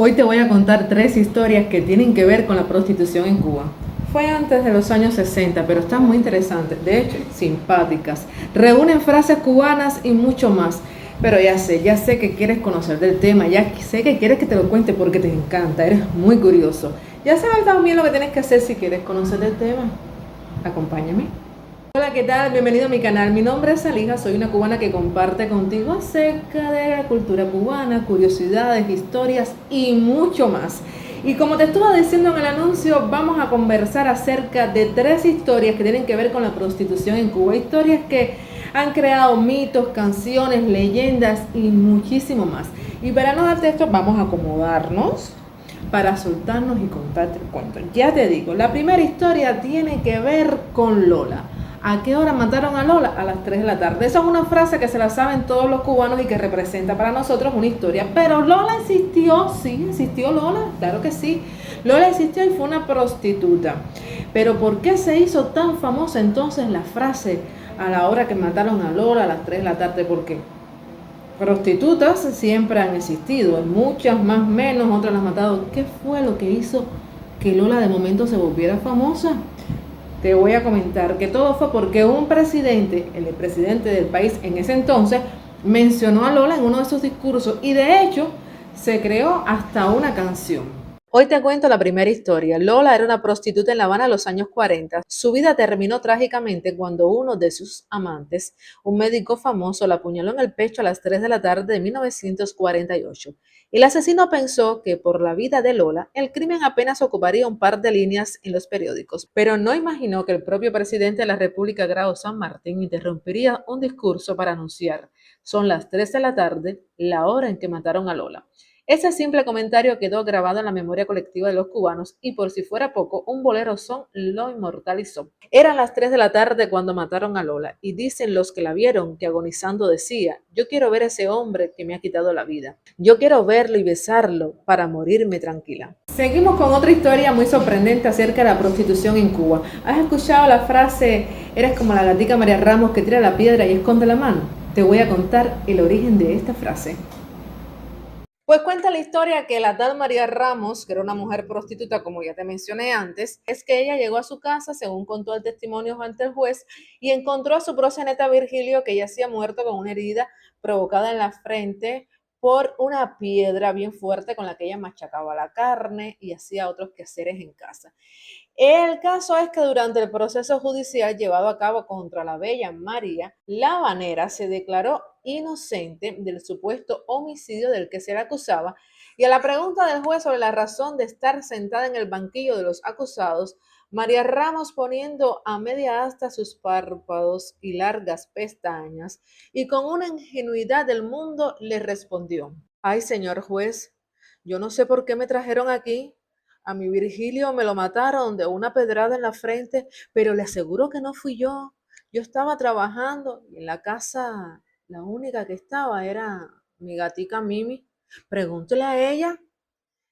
Hoy te voy a contar tres historias que tienen que ver con la prostitución en Cuba. Fue antes de los años 60, pero están muy interesantes, de hecho, simpáticas. Reúnen frases cubanas y mucho más. Pero ya sé que quieres conocer del tema, ya sé que quieres que te lo cuente porque te encanta, eres muy curioso. Ya sabes también lo que tienes que hacer si quieres conocer del tema. Acompáñame. Hola, ¿qué tal? Bienvenido a mi canal. Mi nombre es Alija, soy una cubana que comparte contigo acerca de la cultura cubana, curiosidades, historias y mucho más. Y como te estuve diciendo en el anuncio, vamos a conversar acerca de tres historias que tienen que ver con la prostitución en Cuba. Historias que han creado mitos, canciones, leyendas y muchísimo más. Y para no darte esto, vamos a acomodarnos para soltarnos y contarte el cuento. Ya te digo, la primera historia tiene que ver con Lola. ¿A qué hora mataron a Lola? A las 3 de la tarde. Esa es una frase que se la saben todos los cubanos y que representa para nosotros una historia. Pero Lola existió, sí, existió Lola, claro que sí. Lola existió y fue una prostituta. Pero ¿por qué se hizo tan famosa entonces la frase a la hora que mataron a Lola a las 3 de la tarde? ¿Por qué? Prostitutas siempre han existido, muchas más menos, otras las han matado. ¿Qué fue lo que hizo que Lola de momento se volviera famosa? Te voy a comentar que todo fue porque un presidente, el presidente del país en ese entonces, mencionó a Lola en uno de sus discursos y de hecho se creó hasta una canción. Hoy te cuento la primera historia. Lola era una prostituta en La Habana en los años 40. Su vida terminó trágicamente cuando uno de sus amantes, un médico famoso, la apuñaló en el pecho a las 3 de la tarde de 1948. El asesino pensó que por la vida de Lola, el crimen apenas ocuparía un par de líneas en los periódicos, pero no imaginó que el propio presidente de la República, Grau San Martín, interrumpiría un discurso para anunciar: son las 3 de la tarde, la hora en que mataron a Lola. Ese simple comentario quedó grabado en la memoria colectiva de los cubanos y por si fuera poco, un bolero son lo inmortalizó. Eran las 3 de la tarde cuando mataron a Lola y dicen los que la vieron que agonizando decía: yo quiero ver a ese hombre que me ha quitado la vida. Yo quiero verlo y besarlo para morirme tranquila. Seguimos con otra historia muy sorprendente acerca de la prostitución en Cuba. ¿Has escuchado la frase eres como la gatica María Ramos que tira la piedra y esconde la mano? Te voy a contar el origen de esta frase. Pues cuenta la historia que la tal María Ramos, que era una mujer prostituta, como ya te mencioné antes, es que ella llegó a su casa, según contó el testimonio ante el juez, y encontró a su proxeneta Virgilio, que yacía muerto con una herida provocada en la frente por una piedra bien fuerte con la que ella machacaba la carne y hacía otros quehaceres en casa. El caso es que durante el proceso judicial llevado a cabo contra la bella María, la habanera se declaró inocente del supuesto homicidio del que se le acusaba y a la pregunta del juez sobre la razón de estar sentada en el banquillo de los acusados, María Ramos, poniendo a media asta sus párpados y largas pestañas y con una ingenuidad del mundo, le respondió: ay, señor juez, yo no sé por qué me trajeron aquí. A mi Virgilio me lo mataron de una pedrada en la frente, pero le aseguro que no fui yo. Yo estaba trabajando y en la casa la única que estaba era mi gatica Mimi. Pregúntele a ella.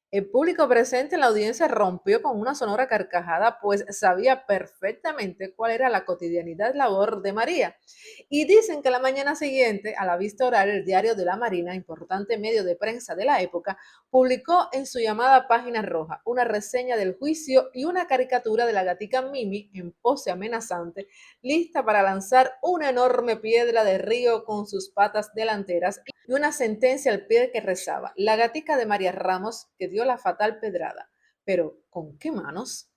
El público presente en la audiencia rompió con una sonora carcajada, pues sabía perfectamente cuál era la cotidianidad labor de María. Y dicen que la mañana siguiente, a la vista oral, el Diario de la Marina, importante medio de prensa de la época, publicó en su llamada página roja una reseña del juicio y una caricatura de la gatica Mimi en pose amenazante, lista para lanzar una enorme piedra de río con sus patas delanteras y una sentencia al pie que rezaba: la gatica de María Ramos que dio la fatal pedrada. Pero, ¿con qué manos?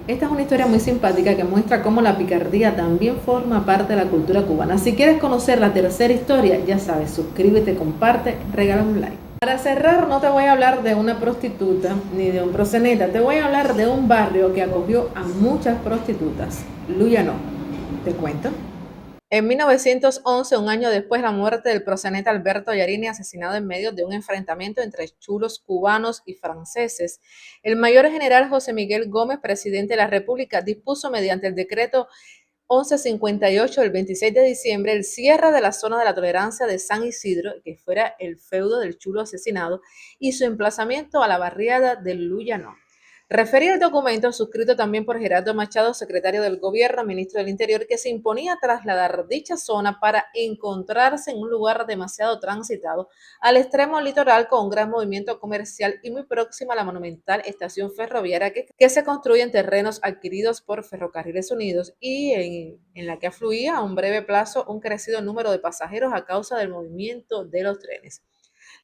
Esta es una historia muy simpática que muestra cómo la picardía también forma parte de la cultura cubana. Si quieres conocer la tercera historia, ya sabes, suscríbete, comparte, regala un like. Para cerrar, no te voy a hablar de una prostituta ni de un proxeneta, te voy a hablar de un barrio que acogió a muchas prostitutas. Luyano, ¿te cuento? En 1911, un año después de la muerte del proxeneta Alberto Yarini, asesinado en medio de un enfrentamiento entre chulos cubanos y franceses, el mayor general José Miguel Gómez, presidente de la República, dispuso mediante el decreto 1158 del 26 de diciembre el cierre de la zona de la tolerancia de San Isidro, que fuera el feudo del chulo asesinado, y su emplazamiento a la barriada del Luyano. Refería el documento, suscrito también por Gerardo Machado, secretario del Gobierno, ministro del Interior, que se imponía trasladar dicha zona para encontrarse en un lugar demasiado transitado al extremo litoral con un gran movimiento comercial y muy próxima a la monumental estación ferroviaria que se construye en terrenos adquiridos por Ferrocarriles Unidos y en la que afluía a un breve plazo un crecido número de pasajeros a causa del movimiento de los trenes.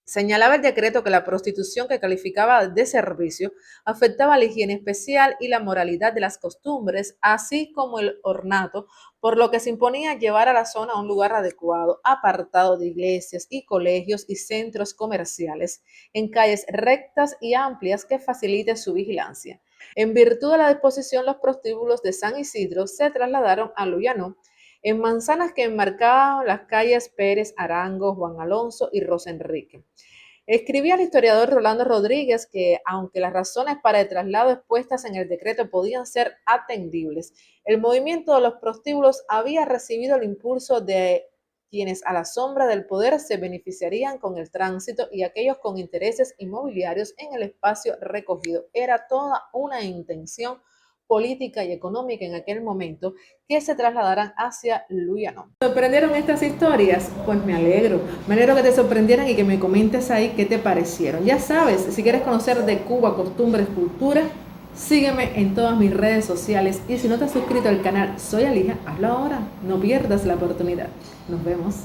Señalaba el decreto que la prostitución que calificaba de servicio afectaba la higiene especial y la moralidad de las costumbres, así como el ornato, por lo que se imponía llevar a la zona a un lugar adecuado, apartado de iglesias y colegios y centros comerciales, en calles rectas y amplias que facilite su vigilancia. En virtud de la disposición, los prostíbulos de San Isidro se trasladaron a Luyano, en manzanas que enmarcaban las calles Pérez, Arango, Juan Alonso y Rosa Enrique. Escribía el historiador Rolando Rodríguez que, aunque las razones para el traslado expuestas en el decreto podían ser atendibles, el movimiento de los prostíbulos había recibido el impulso de quienes a la sombra del poder se beneficiarían con el tránsito y aquellos con intereses inmobiliarios en el espacio recogido. Era toda una intención política y económica en aquel momento que se trasladaran hacia Luyano. ¿Te sorprendieron estas historias? Pues me alegro que te sorprendieran y que me comentes ahí qué te parecieron. Ya sabes, si quieres conocer de Cuba, costumbres, cultura, sígueme en todas mis redes sociales y si no te has suscrito al canal Soy Alija, hazlo ahora, no pierdas la oportunidad. Nos vemos.